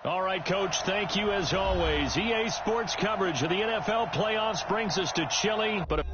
All right, Coach, thank you as always. EA Sports coverage of the NFL playoffs brings us to Chile, but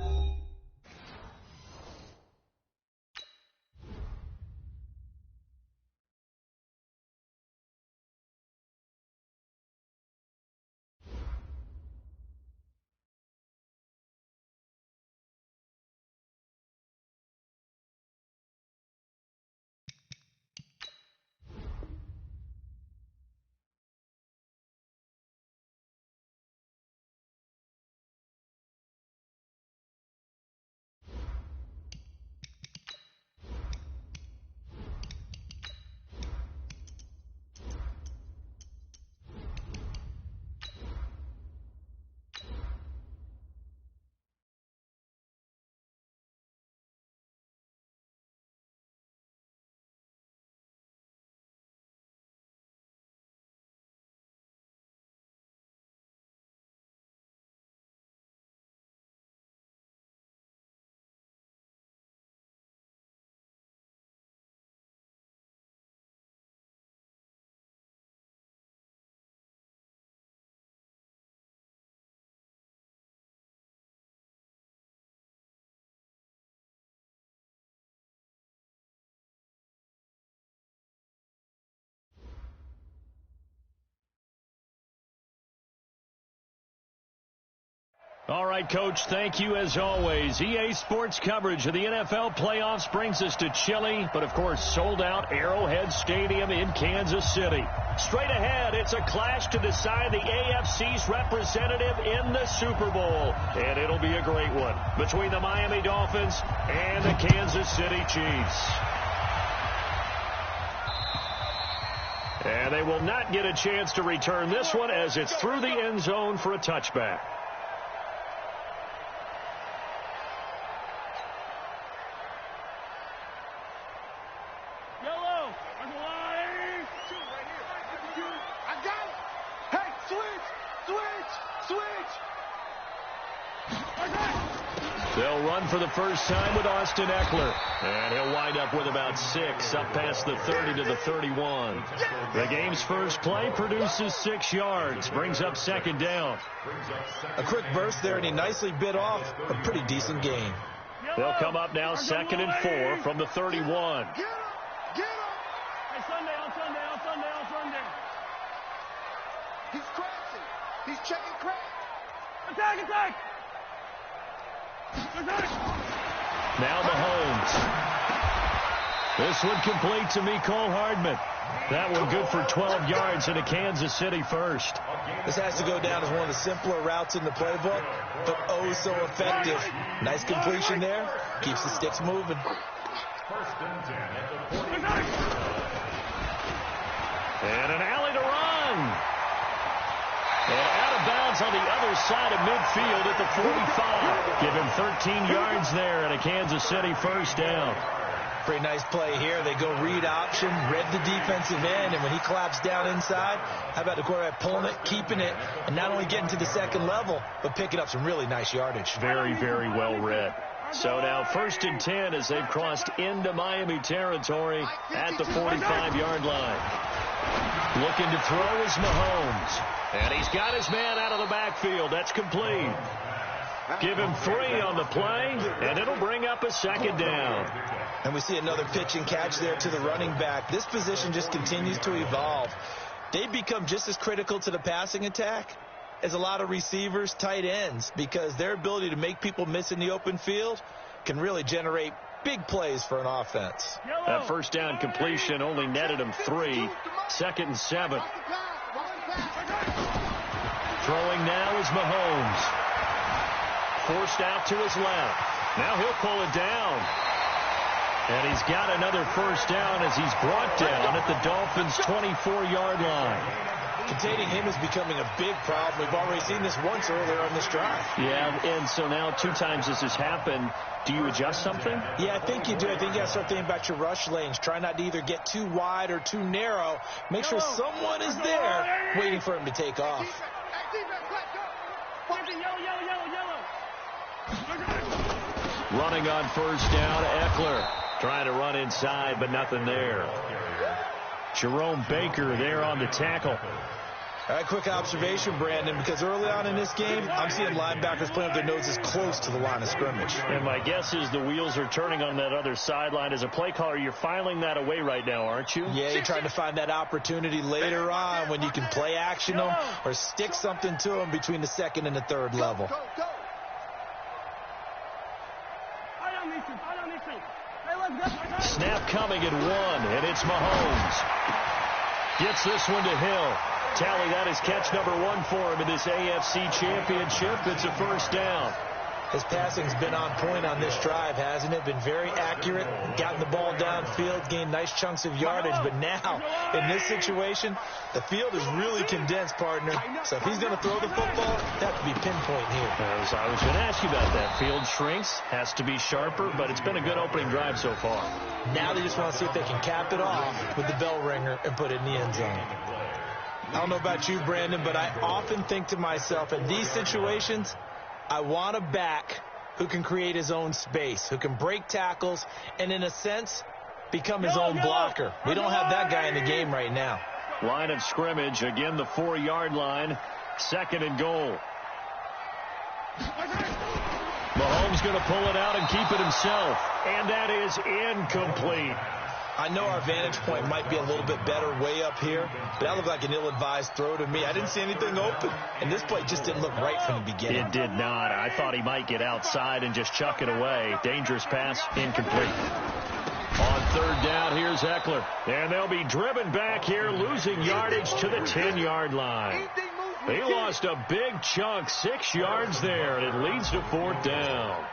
all right, Coach, thank you as always. EA Sports coverage of the NFL playoffs brings us to Chile, but of course sold out Arrowhead Stadium in Kansas City. Straight ahead, it's a clash to decide the AFC's representative in the Super Bowl, and it'll be a great one between the Miami Dolphins and the Kansas City Chiefs. And they will not get a chance to return this one as it's through the end zone for a touchback. They'll run for the first time with Austin Eckler. And he'll wind up with about 6 up past the 30 to the 31. The game's first play produces 6 yards. Brings up second down. A quick burst there, and he nicely bit off a pretty decent gain. They'll come up now 2nd and 4 from the 31. Get him! Hey, Sunday. He's crashing. He's checking crack. Attack! Now Mahomes. This one complete to Mecole Hardman. That one good for 12 yards in a Kansas City first. This has to go down as one of the simpler routes in the playbook, but oh so effective. Nice completion there. Keeps the sticks moving. And an alley to run. And out of bounds on the other side of midfield at the 45. Give him 13 yards there and a Kansas City first down. Pretty nice play here. They go read option, read the defensive end, and when he collapsed down inside, how about the quarterback pulling it, keeping it, and not only getting to the second level, but picking up some really nice yardage. Very, very well read. So now 1st and 10 as they've crossed into Miami territory at the 45-yard line. Looking to throw is Mahomes. And he's got his man out of the backfield. That's complete. Give him 3 on the play, and it'll bring up a second down. And we see another pitch and catch there to the running back. This position just continues to evolve. They become just as critical to the passing attack as a lot of receivers, tight ends, because their ability to make people miss in the open field can really generate big plays for an offense. That first down completion only netted him 3. 2nd and 7. Throwing now is Mahomes. Forced out to his left. Now he'll pull it down. And he's got another first down as he's brought down at the Dolphins' 24-yard line. Containing him is becoming a big problem. We've already seen this once earlier on this drive. Yeah, and so now 2 times this has happened. Do you adjust something? Yeah, I think you do. I think you got to start thinking about your rush lanes. Try not to either get too wide or too narrow. Make sure someone is there waiting for him to take off. Running on first down, Eckler. Trying to run inside, but nothing there. Jerome Baker there on the tackle. All right, quick observation, Brandon, because early on in this game, I'm seeing linebackers playing with their noses close to the line of scrimmage. And my guess is the wheels are turning on that other sideline. As a play caller, you're filing that away right now, aren't you? Yeah, you're trying to find that opportunity later on when you can play action them or stick something to them between the second and the third level. Snap coming at 1, and it's Mahomes. Gets this one to Hill. Tally, that is catch number 1 for him in this AFC Championship. It's a first down. His passing's been on point on this drive, hasn't it? Been very accurate, gotten the ball downfield, gained nice chunks of yardage. But now, in this situation, the field is really condensed, partner. So if he's going to throw the football, that would be pinpoint here. As I was going to ask you about that. Field shrinks, has to be sharper, but it's been a good opening drive so far. Now they just want to see if they can cap it off with the bell ringer and put it in the end zone. I don't know about you, Brandon, but I often think to myself, in these situations, I want a back who can create his own space, who can break tackles, and in a sense, become his own blocker. We don't have that guy in the game right now. Line of scrimmage, again the 4-yard line, 2nd and goal. Mahomes going to pull it out and keep it himself, and that is incomplete. I know our vantage point might be a little bit better way up here, but that looked like an ill-advised throw to me. I didn't see anything open, and this play just didn't look right from the beginning. It did not. I thought he might get outside and just chuck it away. Dangerous pass, incomplete. On 3rd down, here's Eckler. And they'll be driven back here, losing yardage to the 10-yard line. They lost a big chunk, 6 yards there, and it leads to 4th down.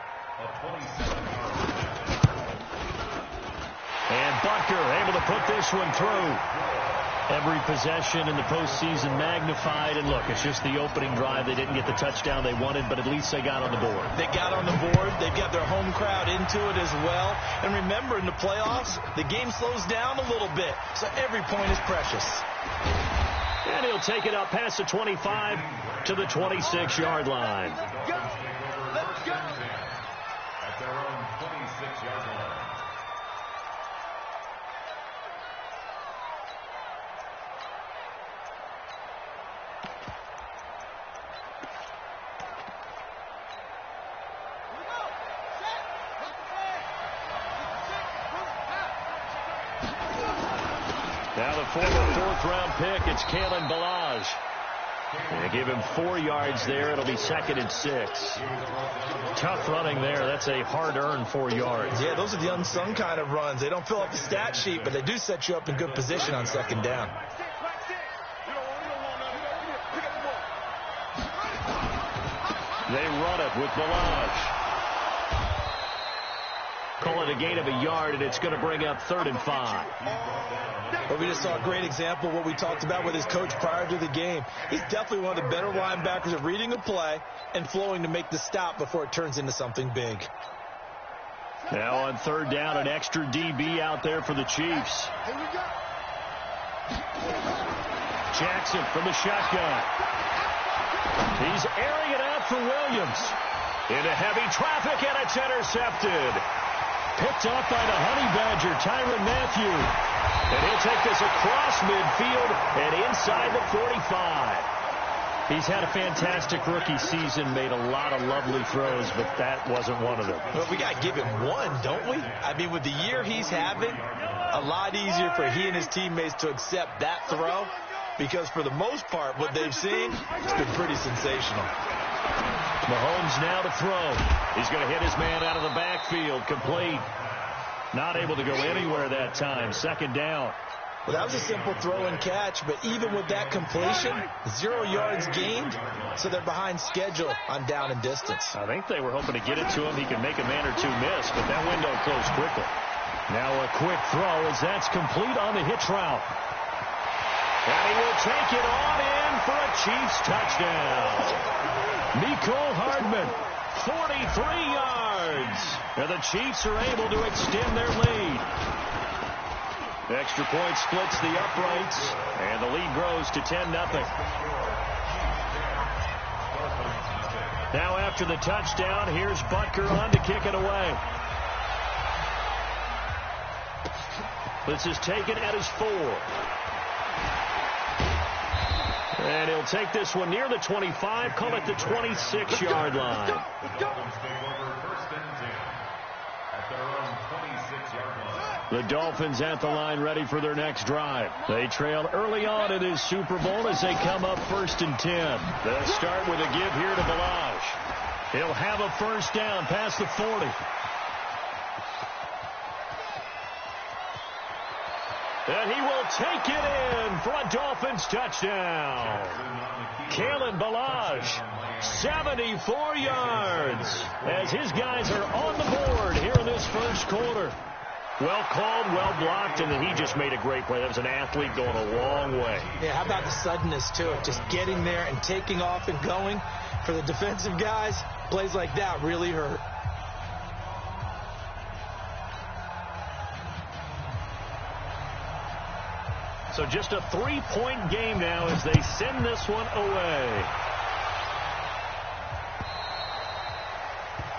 And Butker able to put this one through. Every possession in the postseason magnified. And look, it's just the opening drive. They didn't get the touchdown they wanted, but at least they got on the board. They got on the board. They've got their home crowd into it as well. And remember, in the playoffs, the game slows down a little bit. So every point is precious. And he'll take it up past the 25 to the 26-yard line. Let's go. At their own 26-yard line. Now the former 4th-round pick, it's Kalen Ballage. They give him 4 yards there. It'll be 2nd and 6. Tough running there. That's a hard-earned 4 yards. Yeah, those are the unsung kind of runs. They don't fill up the stat sheet, but they do set you up in good position on 2nd down. They run it with Ballage. Call it a gain of a yard, and it's going to bring up 3rd and 5. Well, we just saw a great example of what we talked about with his coach prior to the game. He's definitely one of the better linebackers at reading a play and flowing to make the stop before it turns into something big. Now on 3rd down, an extra DB out there for the Chiefs. Jackson from the shotgun. He's airing it out for Williams. Into heavy traffic, and it's intercepted. Picked off by the Honey Badger, Tyrann Mathieu. And he'll take this across midfield and inside the 45. He's had a fantastic rookie season, made a lot of lovely throws, but that wasn't one of them. Well, we got to give him one, don't we? I mean, with the year he's having, a lot easier for he and his teammates to accept that throw, because for the most part, what they've seen, it's been pretty sensational. Mahomes now to throw. He's going to hit his man out of the backfield. Complete. Not able to go anywhere that time. 2nd down. Well, that was a simple throw and catch, but even with that completion, 0 yards gained, so they're behind schedule on down and distance. I think they were hoping to get it to him. He could make a man or two miss, but that window closed quickly. Now a quick throw as that's complete on the hitch route. And he will take it on in for a Chiefs touchdown. Mecole Hardman, 43 yards. And the Chiefs are able to extend their lead. The extra point splits the uprights, and the lead grows to 10-0. Now after the touchdown, here's Butker on to kick it away. This is taken at his 4. And he'll take this one near the 25, call it the 26-yard line. The Dolphins take over 1st and 10 at their own 26-yard line. The Dolphins at the line ready for their next drive. They trail early on in this Super Bowl as they come up 1st and 10. They'll start with a give here to Balazs. He'll have a first down past the 40. And he will take it in for a Dolphins touchdown. Kalen Balazs, 74 yards, as his guys are on the board here in this first quarter. Well called, well blocked, and he just made a great play. That was an athlete going a long way. Yeah, how about the suddenness to it? Just getting there and taking off and going. For the defensive guys, plays like that really hurt. So just a 3-point game now as they send this one away.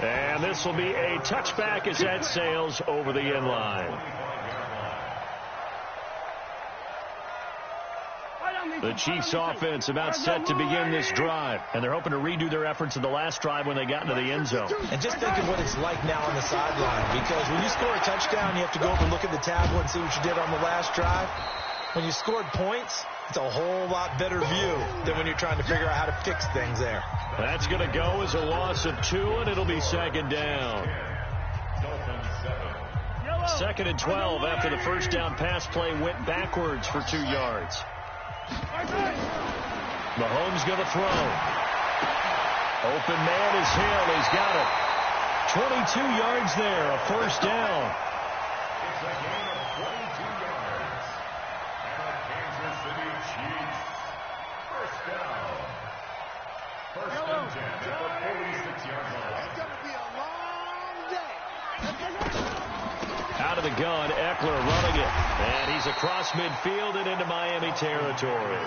And this will be a touchback as that sails over the end line. The Chiefs offense about set to begin this drive. And they're hoping to redo their efforts in the last drive when they got into the end zone. And just think of what it's like now on the sideline. Because when you score a touchdown, you have to go over and look at the tablet and see what you did on the last drive. When you scored points, it's a whole lot better view than when you're trying to figure out how to fix things there. That's going to go as a loss of 2, and it'll be second down. 2nd and 12 after the first down pass play went backwards for 2 yards. Mahomes going to throw. Open man is Hill. He's got it. 22 yards there, a first down. It's a gain of 22 yards. And the Kansas City Chiefs, first down. 1st and 10 at the 46-yard line. It's going to be a long day. Out of the gun, Eckler running it. And he's across midfield and into Miami territory.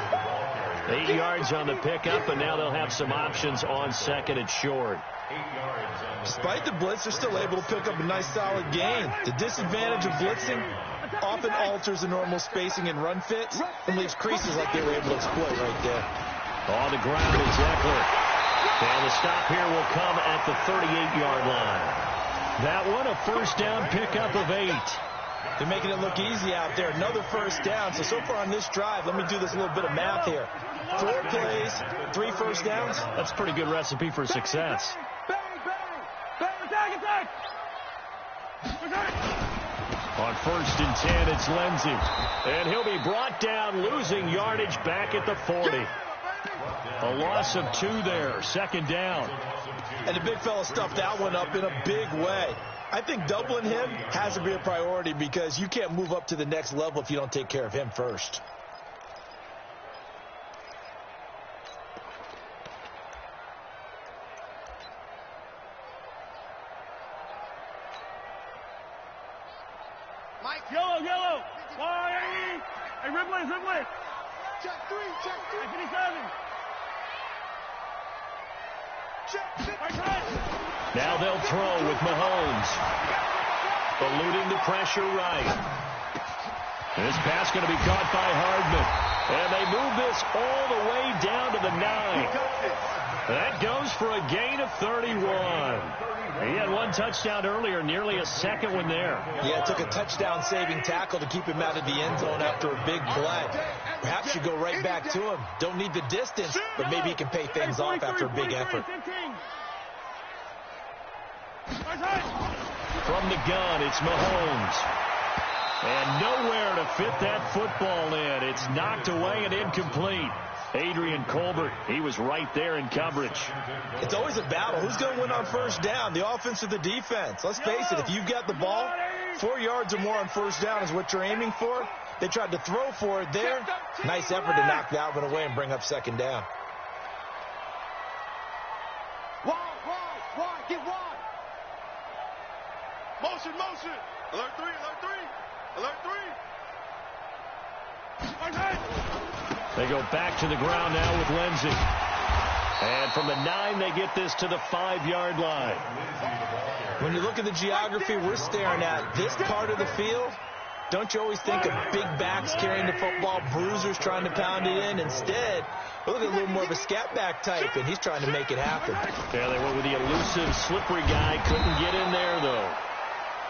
8 yards on the pickup, and now they'll have some options on 2nd and short. 8 yards on the Despite the blitz, they're still able to pick up a nice solid gain. The disadvantage of blitzing often alters the normal spacing and run fits and leaves creases like they were able to exploit right there. On the ground is Eckler. And the stop here will come at the 38-yard line. That one, a first down pickup of 8. They're making it look easy out there. Another first down. So far on this drive, let me do this little bit of math here. 4 plays, 3 first downs. That's a pretty good recipe for success. Bang, bang, bang, attack, attack. On 1st and 10, it's Lindsey. And he'll be brought down, losing yardage back at the 40. A loss of 2 there, 2nd down. And the big fella stuffed that one up in a big way. I think doubling him has to be a priority because you can't move up to the next level if you don't take care of him first. Mike. Yellow. Hey, Ripley. Check 3. 57. Now they'll throw with Mahomes. Eluding the pressure right. This pass going to be caught by Hardman. And they move this all the way down to the 9. That goes for a gain of 31. He had 1 touchdown earlier, nearly a second one there. Yeah, it took a touchdown-saving tackle to keep him out of the end zone after a big play. Perhaps you go right back to him. Don't need the distance, but maybe he can pay things off after a big effort. From the gun, it's Mahomes. And nowhere to fit that football in. It's knocked away and incomplete. Adrian Colbert, he was right there in coverage. It's always a battle. Who's going to win on first down, the offense or the defense? Let's face it, if you've got the ball, 4 yards or more on first down is what you're aiming for. They tried to throw for it there. Nice effort to knock that one away and bring up 2nd down. Wide. Get wide. Motion. Alert 3. They go back to the ground now with Lindsey. And from the 9, they get this to the 5-yard line. When you look at the geography we're staring at, this part of the field Don't you always think of big backs carrying the football, bruisers trying to pound it in? Instead, look at a little more of a scat back type, and he's trying to make it happen. Yeah, they went with the elusive, slippery guy. Couldn't get in there, though.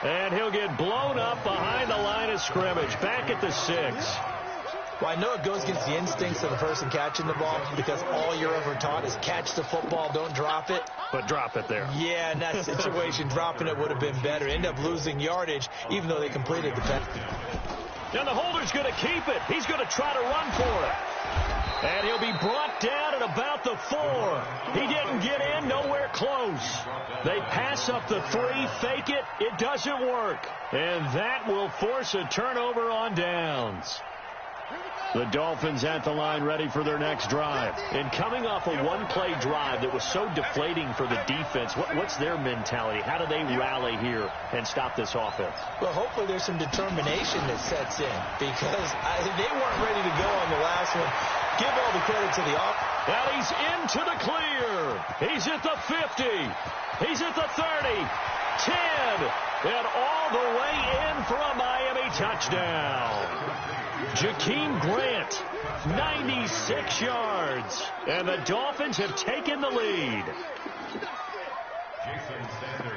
And he'll get blown up behind the line of scrimmage, back at the 6. Well, I know it goes against the instincts of the person catching the ball because all you're ever taught is catch the football, don't drop it. But drop it there. Yeah, in that situation, dropping it would have been better. End up losing yardage, even though they completed the pass. And the holder's going to keep it. He's going to try to run for it. And he'll be brought down at about the 4. He didn't get in, nowhere close. They pass up the 3, fake it. It doesn't work. And that will force a turnover on downs. The Dolphins at the line ready for their next drive. And coming off a one-play drive that was so deflating for the defense, what's their mentality? How do they rally here and stop this offense? Well, hopefully there's some determination that sets in because they weren't ready to go on the last one. Give all the credit to the offense. Now he's into the clear. He's at the 50. He's at the 30. 10. And all the way in for a Miami touchdown. Jakeem Grant, 96 yards. And the Dolphins have taken the lead.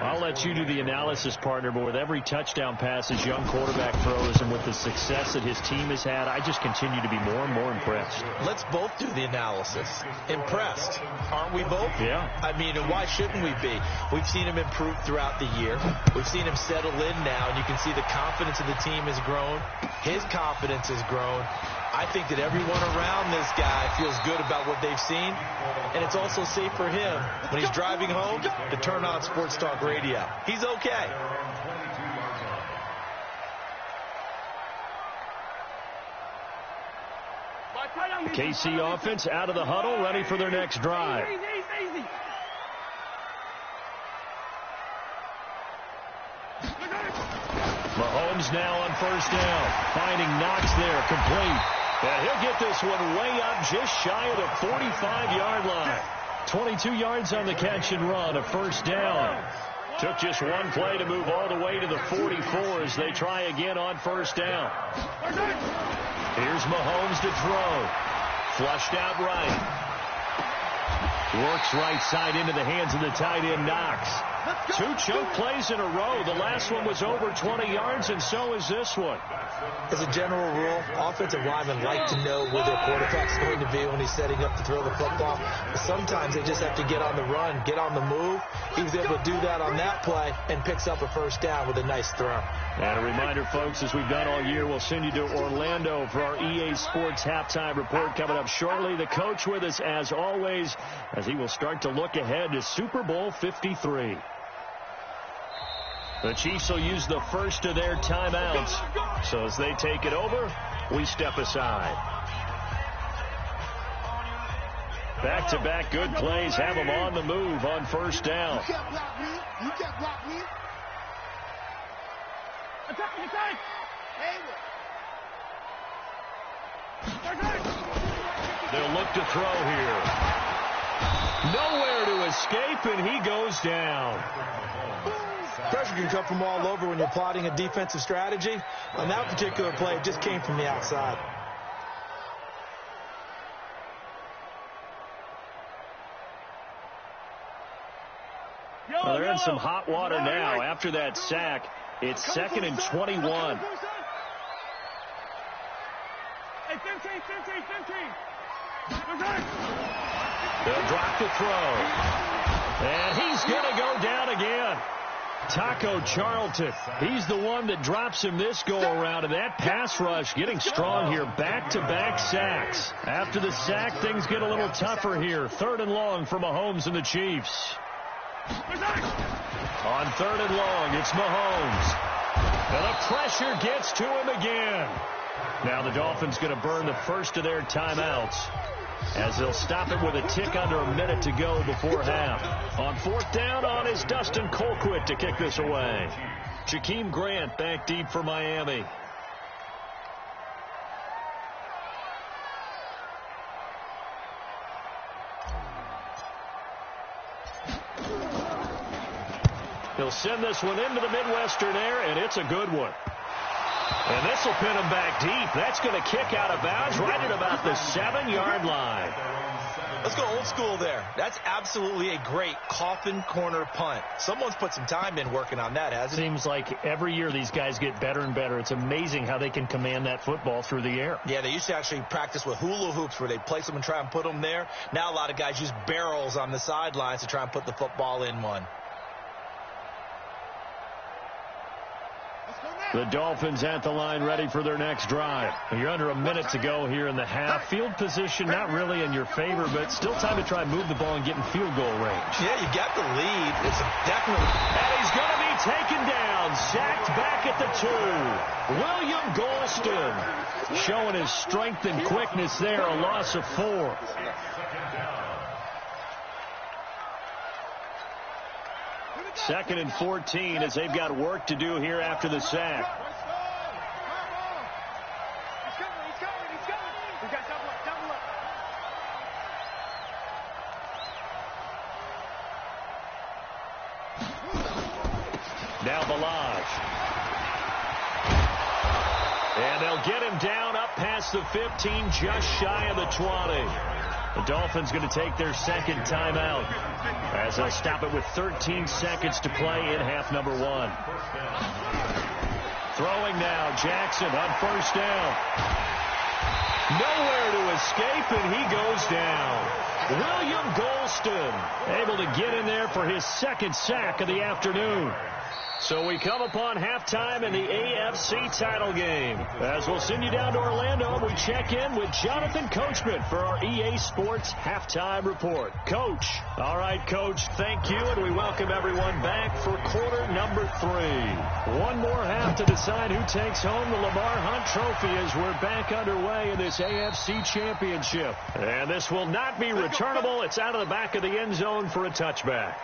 I'll let you do the analysis, partner, but with every touchdown pass his young quarterback throws and with the success that his team has had, I just continue to be more and more impressed. Let's both do the analysis. Impressed. Aren't we both? Yeah. I mean, and why shouldn't we be? We've seen him improve throughout the year. We've seen him settle in now, and you can see the confidence of the team has grown. His confidence has grown. I think that everyone around this guy feels good about what they've seen, and it's also safe for him when he's driving home to turn on Sports Talk Radio. He's okay. The KC offense out of the huddle, ready for their next drive. Mahomes now on first down, finding Knox there, complete. And he'll get this one way up just shy of the 45-yard line. 22 yards on the catch and run, a first down. Took just one play to move all the way to the 44 as they try again on first down. Here's Mahomes to throw. Flushed out right. Works right side into the hands of the tight end Knox. 2 choke plays in a row. The last one was over 20 yards, and so is this one. As a general rule, offensive linemen like to know where their quarterback's going to be when he's setting up to throw the football. But sometimes they just have to get on the run, get on the move. He was able to do that on that play and picks up a first down with a nice throw. And a reminder, folks, as we've done all year, we'll send you to Orlando for our EA Sports halftime report coming up shortly. The coach with us, as always, as he will start to look ahead to Super Bowl 53. The Chiefs will use the first of their timeouts. So as they take it over, we step aside. Back-to-back good plays have them on the move on first down. You can't block me. You can't block me. Attack. They'll look to throw here. Nowhere to escape, and he goes down. Pressure can come from all over when you're plotting a defensive strategy. On that particular play, it just came from the outside. Well, they're in some hot water now. After that sack, it's 2nd and 21. Hey, 15. They'll drop the throw. And he's going to go down again. Taco Charlton, he's the one that drops him this go-around, and that pass rush getting strong here. Back-to-back sacks. After the sack, things get a little tougher here. 3rd and long for Mahomes and the Chiefs. On 3rd and long, it's Mahomes. And the pressure gets to him again. Now the Dolphins going to burn the first of their timeouts, as they'll stop it with a tick under a minute to go before half. On 4th down on is Dustin Colquitt to kick this away. Jakeem Grant back deep for Miami. He'll send this one into the Midwestern air, and it's a good one. And this will pin him back deep. That's going to kick out of bounds right at about the 7-yard line. Let's go old school there. That's absolutely a great coffin corner punt. Someone's put some time in working on that, hasn't it? Seems like every year these guys get better and better. It's amazing how they can command that football through the air. Yeah, they used to actually practice with hula hoops where they place them and try and put them there. Now a lot of guys use barrels on the sidelines to try and put the football in one. The Dolphins at the line ready for their next drive. You're under a minute to go here in the half. Field position not really in your favor, but still time to try and move the ball and get in field goal range. Yeah, you got the lead. It's definitely. And he's going to be taken down. Sacked back at the 2. William Golston showing his strength and quickness there. A loss of 4. Second and 14 as they've got work to do here after the sack. Now Balaj. And they'll get him down up past the 15, just shy of the 20. The Dolphins going to take their second timeout as they'll stop it with 13 seconds to play in half number 1. Throwing now, Jackson on first down. Nowhere to escape, and he goes down. William Golston able to get in there for his second sack of the afternoon. So we come upon halftime in the AFC title game. As we'll send you down to Orlando, we check in with Jonathan Coachman for our EA Sports Halftime Report. Coach. All right, Coach, thank you, and we welcome everyone back for quarter number 3. One more half to decide who takes home the Lamar Hunt Trophy as we're back underway in this AFC Championship. And this will not be returnable. It's out of the back of the end zone for a touchback.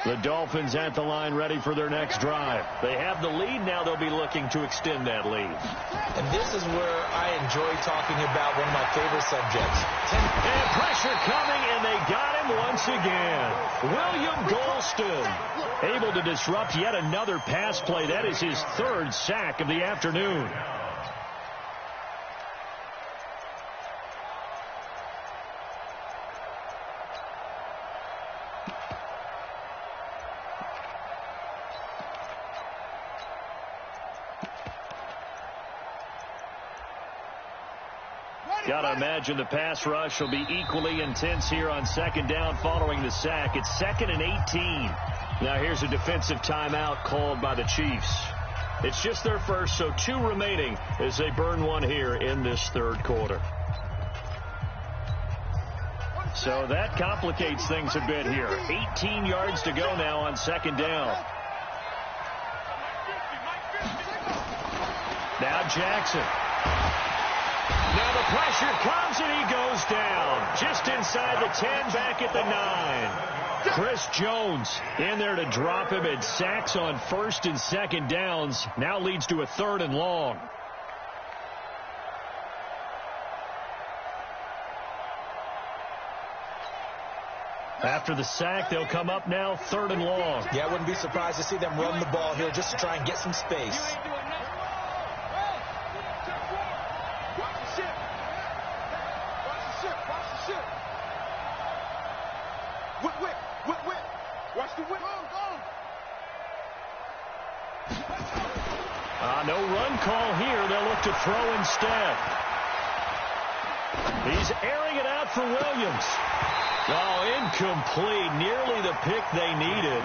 The Dolphins at the line ready for their next drive. They have the lead. Now they'll be looking to extend that lead. And this is where I enjoy talking about one of my favorite subjects. And pressure coming, and they got him once again. William Golston able to disrupt yet another pass play. That is his 3rd sack of the afternoon. Gotta imagine the pass rush will be equally intense here on second down following the sack. It's 2nd and 18. Now here's a defensive timeout called by the Chiefs. It's just their first, so 2 remaining as they burn one here in this 3rd quarter. So that complicates things a bit here. 18 yards to go now on second down. Now Jackson. Now the pressure comes, and he goes down. Just inside the 10, back at the 9. Chris Jones in there to drop him, and sacks on 1st and 2nd downs. Now leads to a 3rd and long. After the sack, they'll come up now 3rd and long. Yeah, I wouldn't be surprised to see them run the ball here just to try and get some space. No run call here. They'll look to throw instead. He's airing it out for Williams. Oh, incomplete. Nearly the pick they needed.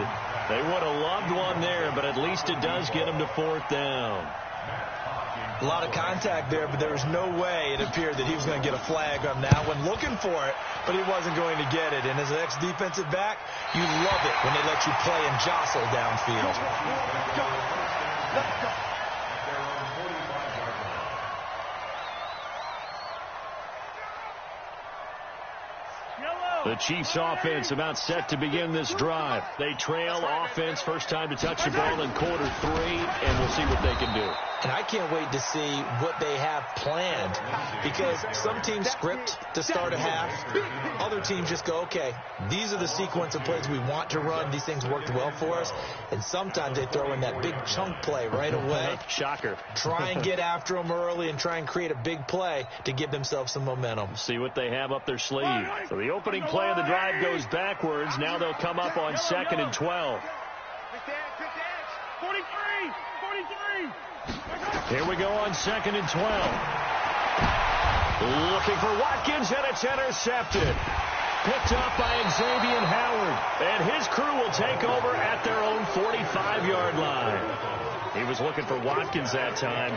They would have loved one there, but at least it does get them to 4th down. A lot of contact there, but there was no way it appeared that he was going to get a flag on that one. Looking for it, but he wasn't going to get it. And as an ex-defensive back, you love it when they let you play and jostle downfield. The Chiefs offense about set to begin this drive. They trail offense, first time to touch the ball in quarter 3, and we'll see what they can do. And I can't wait to see what they have planned, because some teams script to start a half. Other teams just go, okay, these are the sequence of plays we want to run. These things worked well for us. And sometimes they throw in that big chunk play right away. Shocker. Try and get after them early and try and create a big play to give themselves some momentum. See what they have up their sleeve. So the opening play of the drive goes backwards. Now they'll come up on 2nd and 12. 43. Here we go on 2nd and 12. Looking for Watkins, and it's intercepted. Picked up by Xavier Howard. And his crew will take over at their own 45-yard line. He was looking for Watkins that time.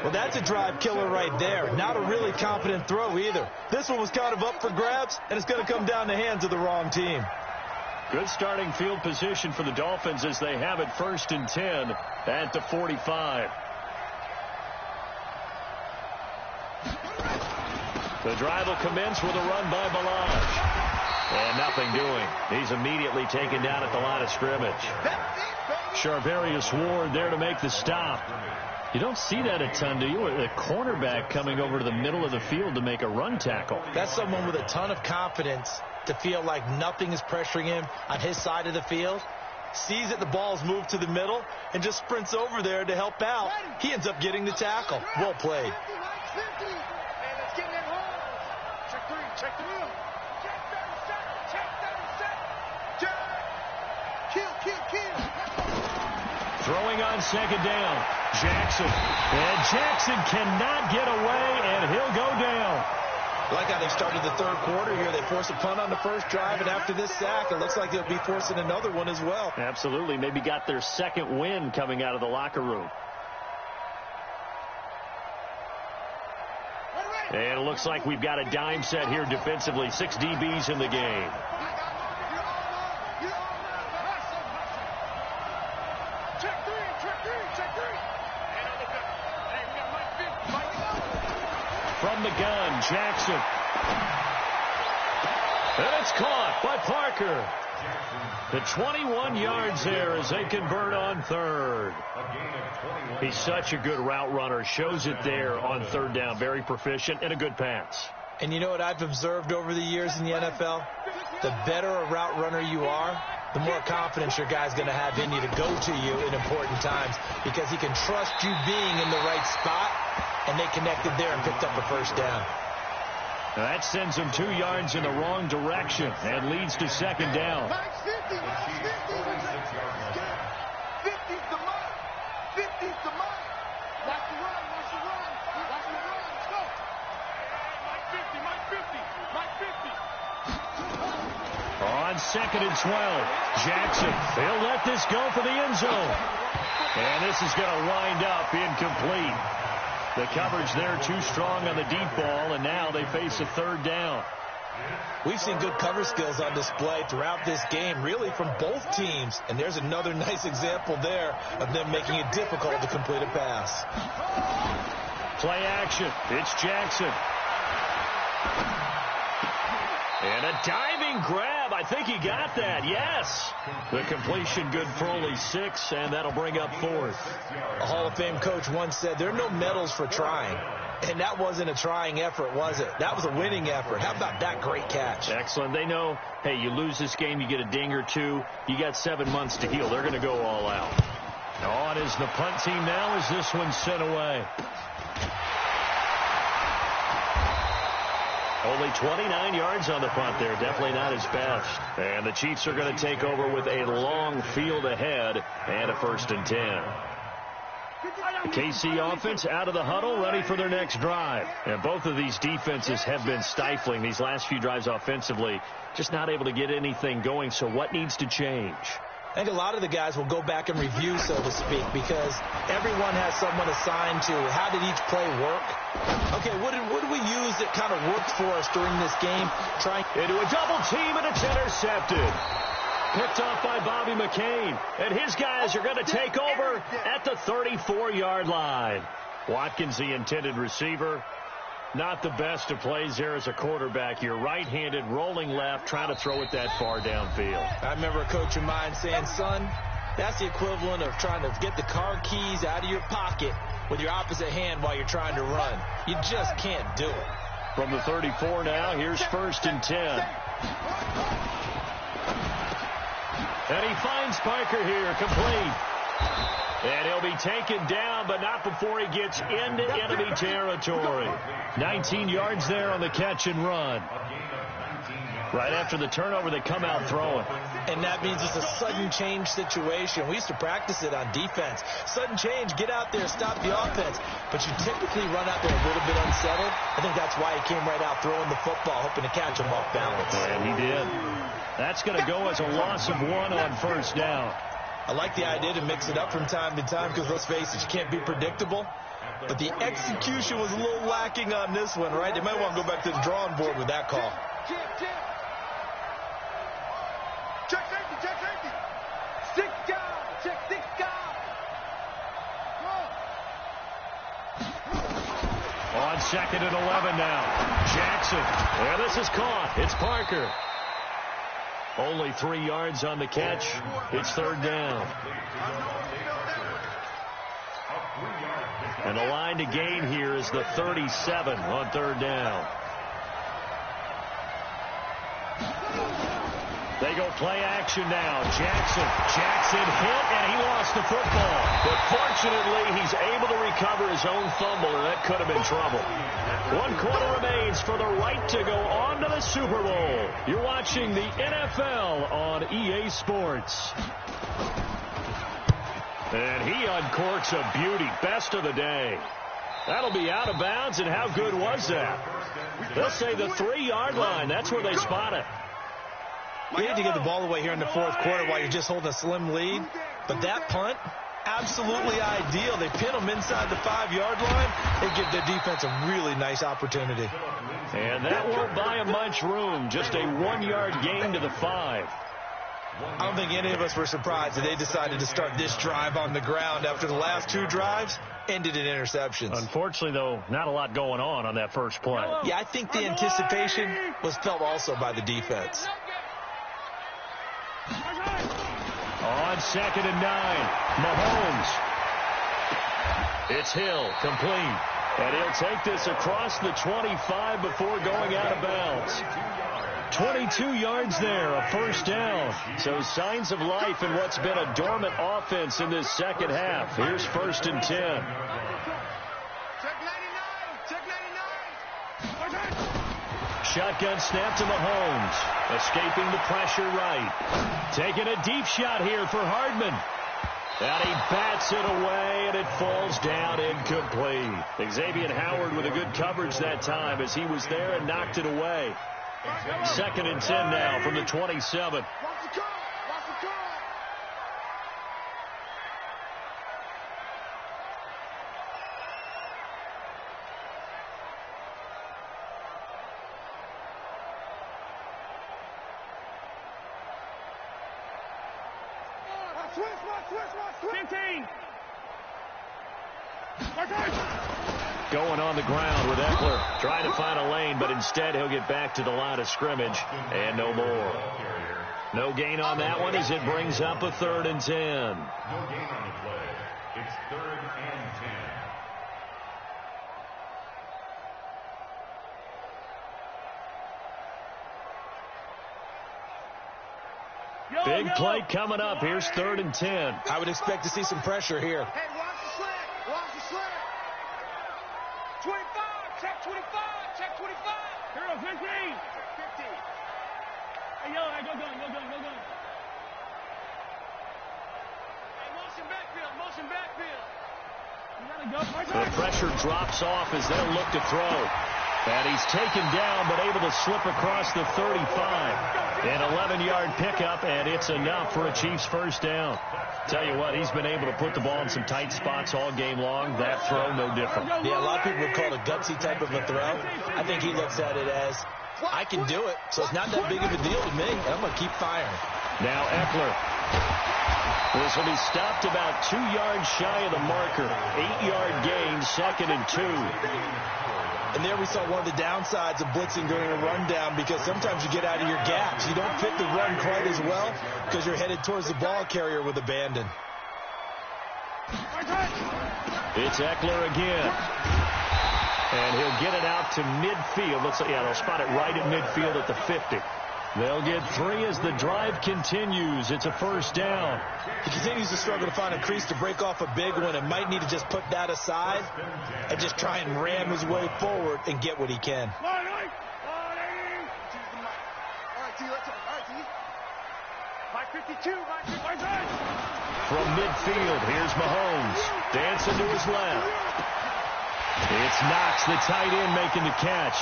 Well, that's a drive killer right there. Not a really confident throw either. This one was kind of up for grabs, and it's going to come down the hands of the wrong team. Good starting field position for the Dolphins as they have it 1st and 10 at the 45. The drive will commence with a run by Balaj. And nothing doing. He's immediately taken down at the line of scrimmage. Charvarius Ward there to make the stop. You don't see that a ton, do you? A cornerback coming over to the middle of the field to make a run tackle. That's someone with a ton of confidence to feel like nothing is pressuring him on his side of the field. Sees that the ball's moved to the middle and just sprints over there to help out. He ends up getting the tackle. Well played. Throwing on 2nd down. Jackson. And Jackson cannot get away, and he'll go down. Like how they started the 3rd quarter here. They force a punt on the first drive, and after this sack, it looks like they'll be forcing another one as well. Absolutely. Maybe got their 2nd win coming out of the locker room. And it looks like we've got a dime set here defensively. 6 DBs in the game. From the gun, Jackson. And it's caught by Parker. The 21 yards there as they convert on 3rd. He's such a good route runner. Shows it there on 3rd down. Very proficient and a good pass. And you know what I've observed over the years in the NFL? The better a route runner you are, the more confidence your guy's going to have in you to go to you in important times, because he can trust you being in the right spot, and they connected there and picked up the 1st down. Now that sends him 2 yards in the wrong direction and leads to 2nd down. On 2nd and 12, Jackson, they'll let this go for the end zone. And this is going to wind up incomplete. The coverage there too strong on the deep ball, and now they face a 3rd down. We've seen good cover skills on display throughout this game, really from both teams. And there's another nice example there of them making it difficult to complete a pass. Play action. It's Jackson. And a diving grab. I think he got that. Yes. The completion good for only 6, and that'll bring up 4th. A Hall of Fame coach once said there are no medals for trying. And that wasn't a trying effort, was it? That was a winning effort. How about that great catch? Excellent. They know, hey, you lose this game, you get a ding or 2. You got 7 months to heal. They're going to go all out. On is the punt team now as this one's sent away. Only 29 yards on the punt there. Definitely not his best. And the Chiefs are going to take over with a long field ahead and a 1st and 10. The KC offense out of the huddle, ready for their next drive. And both of these defenses have been stifling these last few drives offensively. Just not able to get anything going. So what needs to change? I think a lot of the guys will go back and review, so to speak, because everyone has someone assigned to how did each play work. Okay, what did we use that kind of worked for us during this game? Trying into a double team, and it's intercepted. Picked off by Bobby McCain. And his guys are going to take over at the 34-yard line. Watkins, the intended receiver. Not the best of plays there as a quarterback. You're right-handed, rolling left, trying to throw it that far downfield. I remember a coach of mine saying, son, that's the equivalent of trying to get the car keys out of your pocket with your opposite hand while you're trying to run. You just can't do it. From the 34 now, here's 1st and 10. And he finds Parker here, complete. And he'll be taken down, but not before he gets into enemy territory. 19 yards there on the catch and run. Right after the turnover, they come out throwing. And that means it's a sudden change situation. We used to practice it on defense. Sudden change, get out there, stop the offense. But you typically run out there a little bit unsettled. I think that's why he came right out throwing the football, hoping to catch him off balance. And he did. That's going to go as a loss of 1 on 1st down. I like the idea to mix it up from time to time because, let's face it, you can't be predictable. But the execution was a little lacking on this one, right? They might want to go back to the drawing board with that call. Check safety, check safety. 6 guys, check 6 guys. On 2nd and 11 now. Jackson. Well, this is caught. It's Parker. Only 3 yards on the catch. It's 3rd down. And the line to gain here is the 37 on 3rd down. They go play action now. Jackson hit, and he lost the football. But fortunately, he's able to recover his own fumble, and that could have been trouble. 1 quarter remains for the right to go on to the Super Bowl. You're watching the NFL on EA Sports. And he uncorks a beauty. Best of the day. That'll be out of bounds, and how good was that? They'll say the 3-yard line. That's where they spot it. You need to get the ball away here in the 4th quarter while you're just holding a slim lead. But that punt, absolutely ideal. They pin them inside the 5-yard line. They give their defense a really nice opportunity. And that won't buy them much room. Just a 1-yard gain to the 5. I don't think any of us were surprised that they decided to start this drive on the ground after the last 2 drives ended in interceptions. Unfortunately, though, not a lot going on that first play. Yeah, I think the anticipation was felt also by the defense. On 2nd and 9, Mahomes. It's Hill, complete. And he'll take this across the 25 before going out of bounds. 22 yards there, a 1st down. So signs of life in what's been a dormant offense in this second half. Here's 1st and 10. Check 99, check 99. Shotgun snap to Mahomes. Escaping the pressure right. Taking a deep shot here for Hardman. And he bats it away, and it falls down incomplete. Xavier Howard with a good coverage that time as he was there and knocked it away. 2nd and 10 now from the 27. Watch the call, watch the call. Switch. 15. Going on the ground with Eckler. Trying to find a lane, but instead he'll get back to the line of scrimmage. And no more. No gain on that one as it brings up a 3rd and 10. No gain on the play. It's 3rd and 10. Big play coming up. Here's 3rd and 10. I would expect to see some pressure here. Hey, watch the slant. Watch the slant. 25. Check 25. Check 25. Here goes 15. 15. Hey, yo, hey, go gun. Hey, motion backfield. Motion backfield. You gotta go. The pressure drops off as they'll look to throw. And he's taken down, but able to slip across the 35. An 11-yard pickup, and it's enough for a Chiefs 1st down. Tell you what, he's been able to put the ball in some tight spots all game long. That throw, no different. Yeah, a lot of people would call it a gutsy type of a throw. I think he looks at it as, I can do it, so it's not that big of a deal to me. I'm going to keep firing. Now Eckler. This will be stopped about 2 yards shy of the marker. 8-yard gain, 2nd and 2. And there we saw one of the downsides of blitzing during a rundown, because sometimes you get out of your gaps. You don't fit the run quite as well because you're headed towards the ball carrier with abandon. It's Eckler again. And he'll get it out to midfield. Looks like, yeah, they'll spot it right at midfield at the 50. They'll get 3 as the drive continues. It's a first down. He continues to struggle to find a crease to break off a big one, and might need to just put that aside and just try and ram his way forward and get what he can. All right, T, let's go. All right, T. 552, 552. From midfield, here's Mahomes. Dancing to his left. It's Knox, the tight end, making the catch.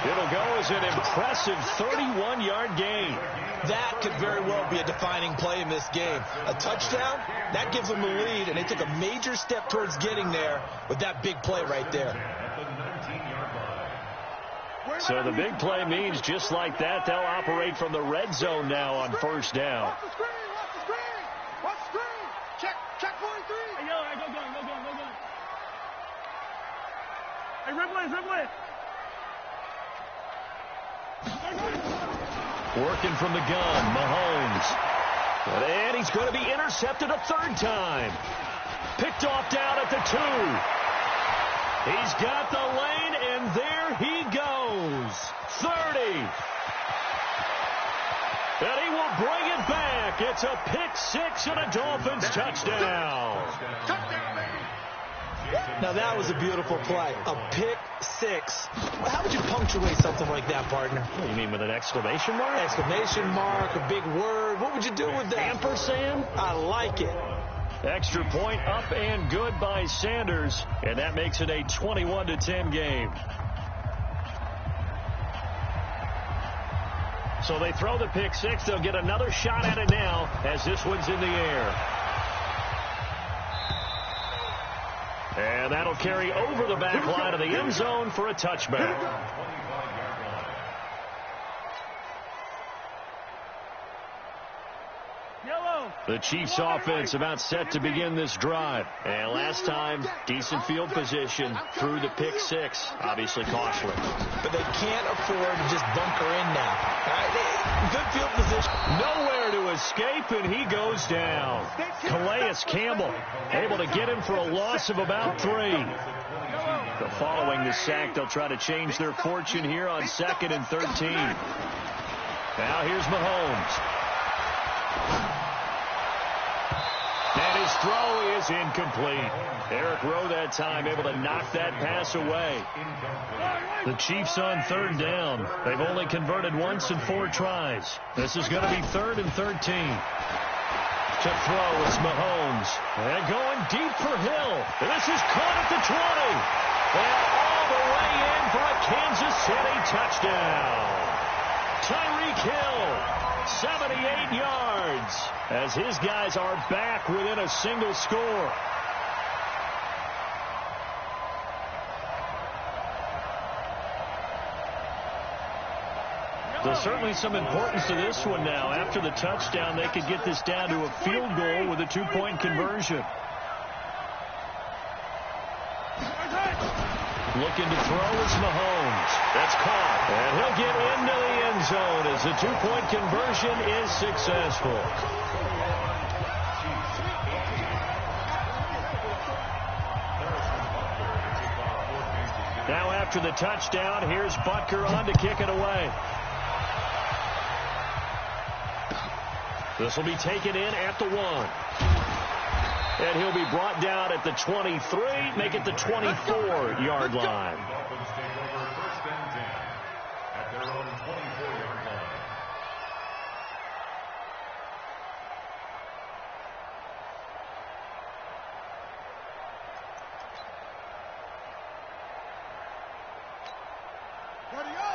It'll go as an impressive 31-yard gain. That could very well be a defining play in this game. A touchdown, that gives them the lead, and they took a major step towards getting there with that big play right there. So the big play means just like that, they'll operate from the red zone now on first down. Watch the screen, watch the screen. Watch the screen. Check 43. Hey, yo, go gun. Hey, Ripley. Working from the gun, Mahomes. And he's going to be intercepted a third time. Picked off down at the 2. He's got the lane, and there he goes. 30. And he will bring it back. It's a pick 6 and a Dolphins touchdown. Touchdown, baby. Now that was a beautiful play. A pick 6. Well, how would you punctuate something like that, partner? What, you mean with an exclamation mark? Exclamation mark, a big word. What would you do with that? Ampersand? I like it. Extra point up and good by Sanders. And that makes it a 21-10 game. So they throw the pick 6. They'll get another shot at it now as this one's in the air. And that'll carry over the back line of the end zone for a touchback. The Chiefs offense about set to begin this drive. And last time, decent field position through the pick 6. Obviously costly. But they can't afford to just bunker in now. Good field position. Nowhere to escape, and he goes down. Calais Campbell able to get him for a loss of about 3. But following the sack, they'll try to change their fortune here on 2nd and 13. Now here's Mahomes. And his throw is incomplete. Eric Rowe that time able to knock that pass away. The Chiefs on 3rd down. They've only converted once in 4 tries. This is going to be 3rd and 13. To throw, it's Mahomes. And going deep for Hill. And this is caught at the 20. And all the way in for a Kansas City touchdown. Tyreek Hill. 78 yards as his guys are back within a single score. There's certainly some importance to this one now. After the touchdown, they could get this down to a field goal with a 2-point conversion. Looking to throw is Mahomes. That's caught. And he'll get into the end zone as the 2-point conversion is successful. Now after the touchdown, here's Butker on to kick it away. This will be taken in at the 1. And he'll be brought down at the 23, make it the 24-yard line. Dolphins take over 1st and 10 at their own 24-yard line.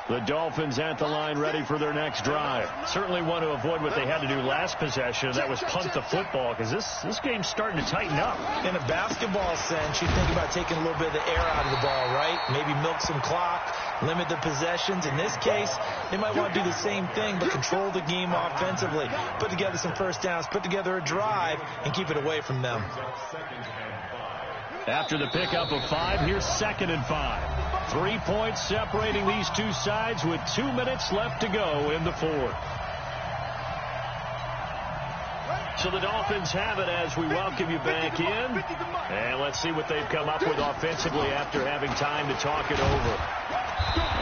The Dolphins at the line ready for their next drive. Certainly want to avoid what they had to do last possession. That was punt the football, because this game's starting to tighten up. In a basketball sense, you think about taking a little bit of the air out of the ball, right? Maybe milk some clock, limit the possessions. In this case, they might want to do the same thing, but control the game offensively. Put together some first downs, put together a drive, and keep it away from them. After the pickup of 5, here's 2nd and 5. 3 points separating these two sides with 2 minutes left to go in the fourth. So the Dolphins have it as we welcome you back in. And let's see what they've come up with offensively after having time to talk it over.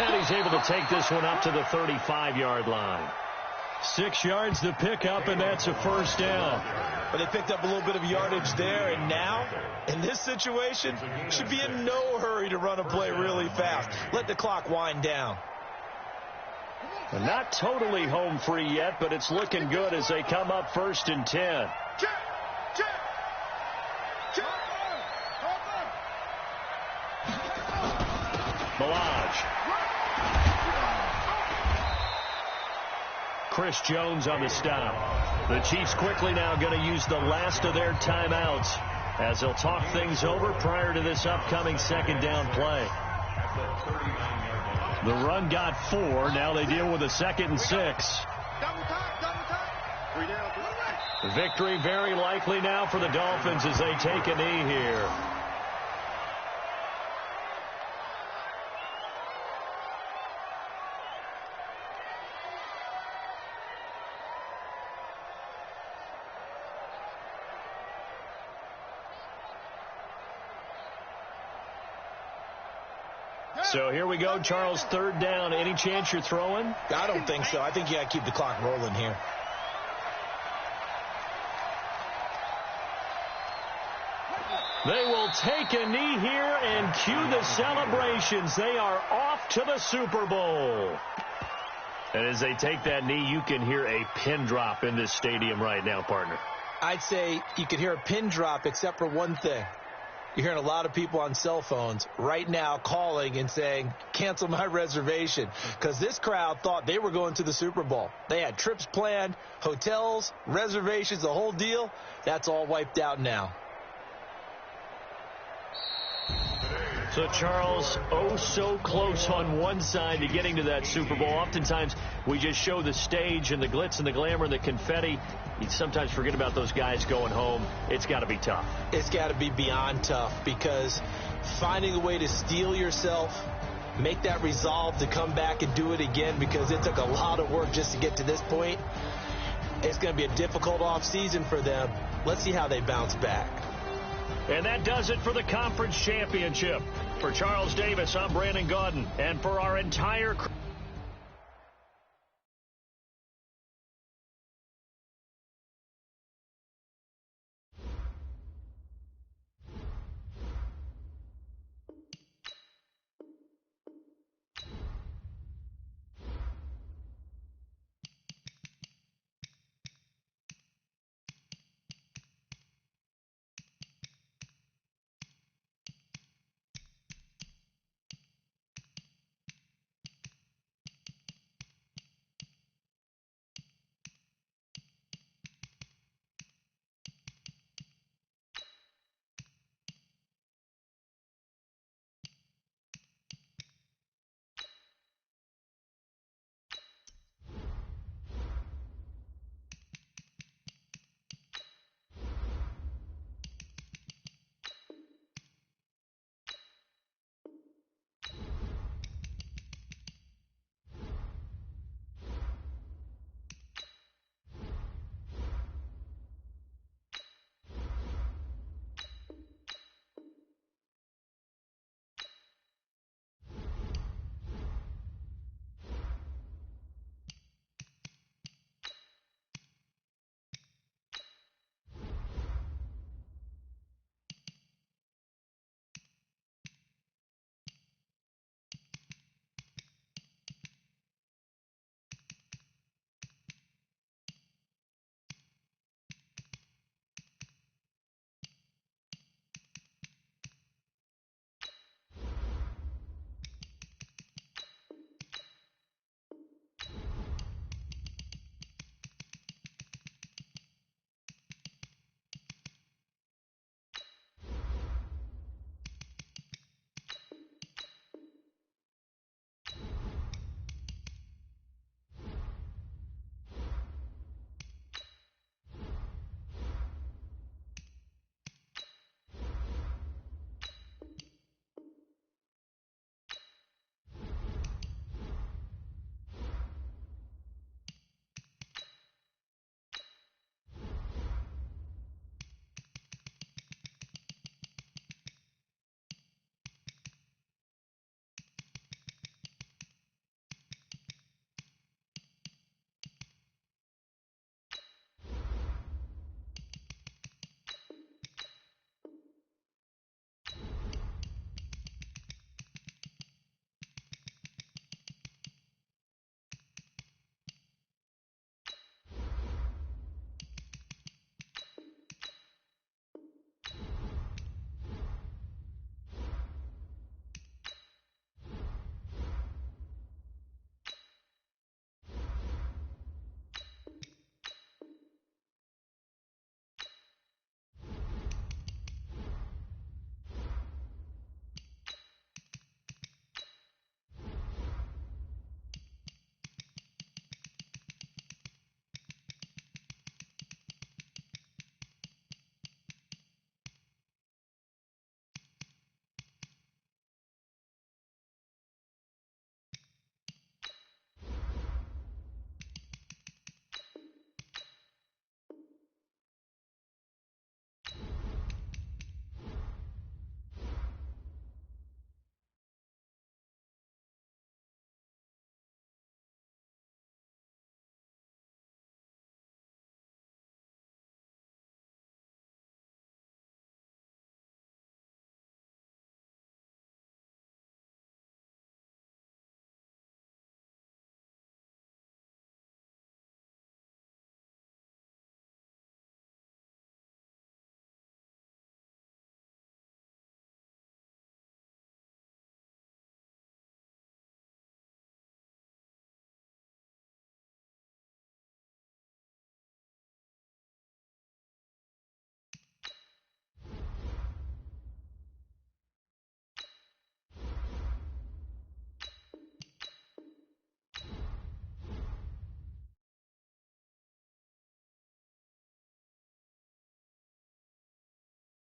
And he's able to take this one up to the 35-yard line. 6 yards to pick up, and that's a first down. But they picked up a little bit of yardage there, and now, in this situation, should be in no hurry to run a play really fast. Let the clock wind down. Not totally home free yet, but it's looking good as they come up 1st and 10. Malage. Chris Jones on the stop. The Chiefs quickly now going to use the last of their timeouts as they'll talk things over prior to this upcoming 2nd down play. The run got 4. Now they deal with a 2nd and 6. Victory very likely now for the Dolphins as they take a knee here. So here we go, Charles, 3rd down. Any chance you're throwing? I don't think so. I think you got to keep the clock rolling here. They will take a knee here and cue the celebrations. They are off to the Super Bowl. And as they take that knee, you can hear a pin drop in this stadium right now, partner. I'd say you could hear a pin drop except for one thing. You're hearing a lot of people on cell phones right now calling and saying, cancel my reservation, because this crowd thought they were going to the Super Bowl. They had trips planned, hotels, reservations, the whole deal. That's all wiped out now. So, Charles, oh so close on one side to getting to that Super Bowl. Oftentimes, we just show the stage and the glitz and the glamour and the confetti. You sometimes forget about those guys going home. It's got to be tough. It's got to be beyond tough, because finding a way to steel yourself, make that resolve to come back and do it again, because it took a lot of work just to get to this point. It's going to be a difficult offseason for them. Let's see how they bounce back. And that does it for the conference championship. For Charles Davis, I'm Brandon Gaudin. And for our entire crew.